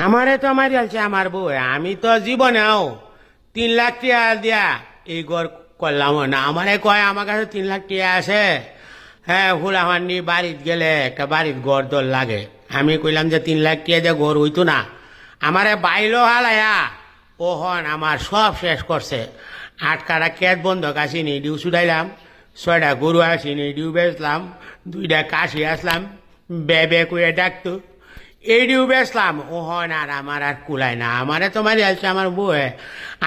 আমারে তো মারি আছে আমার বউ, আমি তো জীবনেও 3 লাখ টাকা দিয়া এই ঘর করলাম না। আমারে কয় আমার কাছে 3 লাখ টাকা আছে, হ্যাঁ হুলাহান্নি বাড়িত গেলে একটা বাড়ির ঘর দর লাগে। আমি কইলাম যে 3 লাখ টাকা দিয়ে ঘর হইতো না। আমারে বাইলো হালায়া ওহন আমার সব শেষ করছে। 8 কাটা ক্যাট বন্ধক আসিনি, ডিউ ছুটাইলাম। 6টা গরু আসিনি, ডিউ বেচলাম। 2টা কাশি আসলাম, বে করে ডাকতো, এইডিও বেচলাম। ওহন আর আমার আর কুলাই না। আমারে তো মারি আসছে আমার বউয়ে।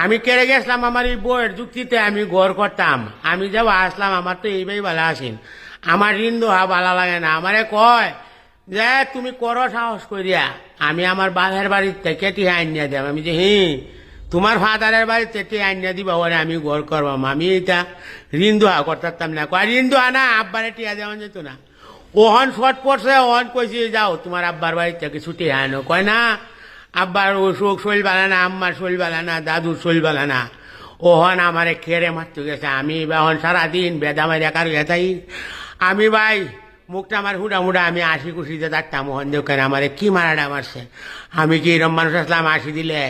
আমি কেড়ে গেছিলাম আমার এই বউয়ের যুক্তিতে আমি ঘর করতাম। আমি যাব আসলাম, আমার তো এইভাবে ভালো আসেন। আমার ঋণ দোহা ভালো লাগে না। আমারে কয় যে তুমি করো সাহস করিয়া আমি আমার বাপের বাড়ির থেকে টিহা আনিয়া দেব। আমি যে তোমার ফাদারের বাড়িতে টিহা আনিয়া দিবা ওরে আমি ঘর করবাম। আমি এটা ঋণ দোহা করতাম না। কয় ঋণ দোহা না, আব্বারে টিহা দেওয়া যেত না। ওহন শর্ট পড়ছে, ওহন কইছি যাও তোমার আব্বার বাড়ি থেকে ছুটি আনো। কয় না, আব্বার অসুখ শরীর বালা না, আম্মার শরীর বালা না, দাদুর শরীর বালা না। ওহন আমারে খেরে মারতে গেছে। আমি এখন সারাদিন বেদা মারি একার গেছাই। আমি ভাই মুখটা আমার হুডা মুডা, আমি হাসি খুশিতে থাকতাম। ওহন দেখেন আমারে কি মারাটা মারছে। আমি কি এরম মানুষ আসলাম হাসি দিলে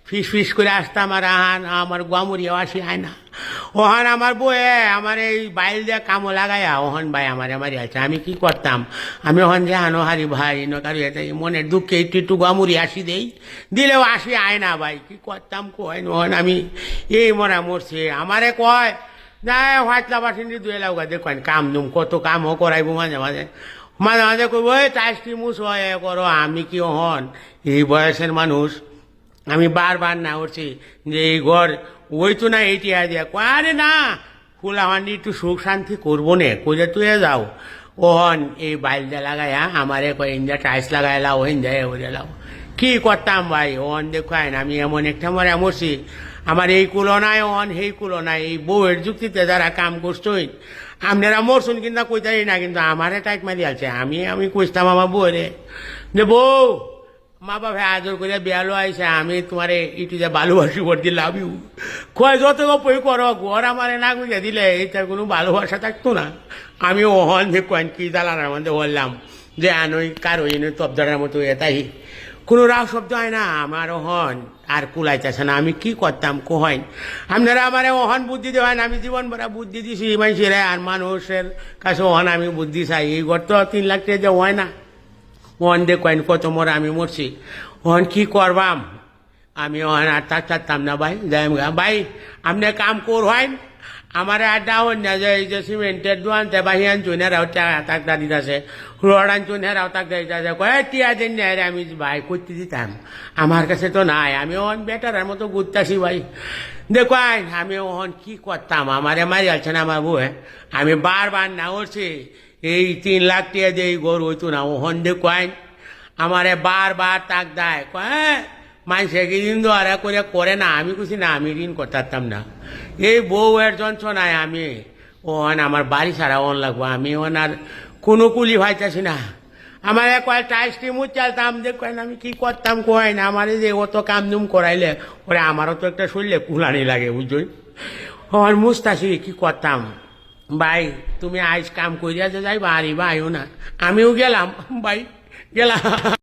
ফিস ফিস করে আসতাম। আর আমার গোয়ামুড়িও আসি হয় না। ওহন আমার বউয়ে আমার এই বাইল দিয়ে কামো লাগাইয়া ওহন ভাই আমার মারি আছে। আমি কি করতাম? আমি ওহন যে হানো হারি ভাই নকারি মনের দুঃখে একটু একটু গোয়ামুড়ি আসি দেই, দিলেও আসি আয় না ভাই। কি করতাম কয় ওহন আমি এই মরা মরছে। আমারে কয় না হোয়াটলা বাসিন্দি দুয়ে লাউগা দেখেন কাম দুম কত কামও করাইবো মাঝে মাঝে। মাঝে মাঝে কইব ওই টাইসটি মুস হয় করো। আমি কি ওহন এই বয়সের মানুষ? আমি বারবার না উঠছি যে এই ঘর ওই তো না এইটি দিয়া। আরে না ফুলাহান্ডি একটু সুখ শান্তি করবো নে, কইলে তুই যাও। ওহন এই বাইলটা লাগাইয়া আমারে কয় ইন্ডিয়া টাইলস লাগাই লাও, ইন্ডিয়া ওরে লাও। কি করতাম ভাই? ওহন দেখেন আমি এমন একটা মরে মরছি। আমার এই কুলো নাই, ওহন সেই কুলো নাই। এই বউয়ের যুক্তিতে যারা কাম করছই আপনারা মরছুন কিন্তু কইতারি না, কিন্তু আমারে টাইট মারি আছে। আমি কইতাম আমার বউরে যে বউ মা বাবা আদর করে বিয়ালো আইসে, আমি তোমার ইটু যে ভালোবাসি ভর্তি লাভ ইউ। কয় যত গপই করো ঘর আমারে না গুঁজে দিলে এইটার কোনো ভালোবাসা থাকতো না। আমি ওহন যে কয়েন কি জ্বালানার মধ্যে বললাম যে আনই কারো এনে তবদারের মতো এটাই কোনো রাও শব্দ হয় না। আমার ওহন আর কুলাইতেছে না। আমি কি করতাম কোহেন? আপনারা আমারে ওহন বুদ্ধি দেওয়ান। আমি জীবন ভরা বুদ্ধি দিছি মানুষের, আর মানুষের কাছে ওহন আমি বুদ্ধি চাই। এই ঘর তো 3 লাখ টাকা যে হয় না। ওহন দেখেন কত মরা আমি মরছি। ওহন কি করবাম? আমি ওহন আর থাকতাম না ভাই। যাই ভাই আপনি কাম করবেন আমার আড্ডা হন না যে এই যে সিমেন্টের দোয়ানতে বাহিয়ান চুনেরাও টাকা দিতেছে, রোডান চুনেরাও টাকা দিতেছে। কয়ে টিয়া দিন নেয় আমি ভাই করতে দিতাম। আমার কাছে তো নাই। আমি ওহন বেটার মতো ঘুরতেছি ভাই। দেখেন আমি ওহন কি করতাম? আমারে মারি আছে না আমার বউ। আমি বারবার না উঠছি এই 3 লাখ টাকা দিয়ে গরু হইতো না। ওহন দেখেন আমারে বারবার তাক দেয়, কয় মানুষে কি ঋণ দোয়ারা করে না। আমি কুছি না, আমি ঋণ করতাম না। এই বউয়ের যন্ত্রণায় আমি ওহন আমার বাড়ি ছাড়া ওন লাগবো। আমি ওনার কোনো কুলি ভাইতেছি না। আমার কয় টাইসটি মুখ চালতাম দেখেন আমি কি করতাম কয় না। আমার যে অত কাম দুম করাইলে ওরে আমারও তো একটা শরীরে কুলানি লাগে বুঝলি। ওর মুস্তাছি কি করতাম ভাই? তুমি আইস কাম করিয়া যে যাই বাড়ি বা আইও না। আমিও গেলাম ভাই, গেলাম।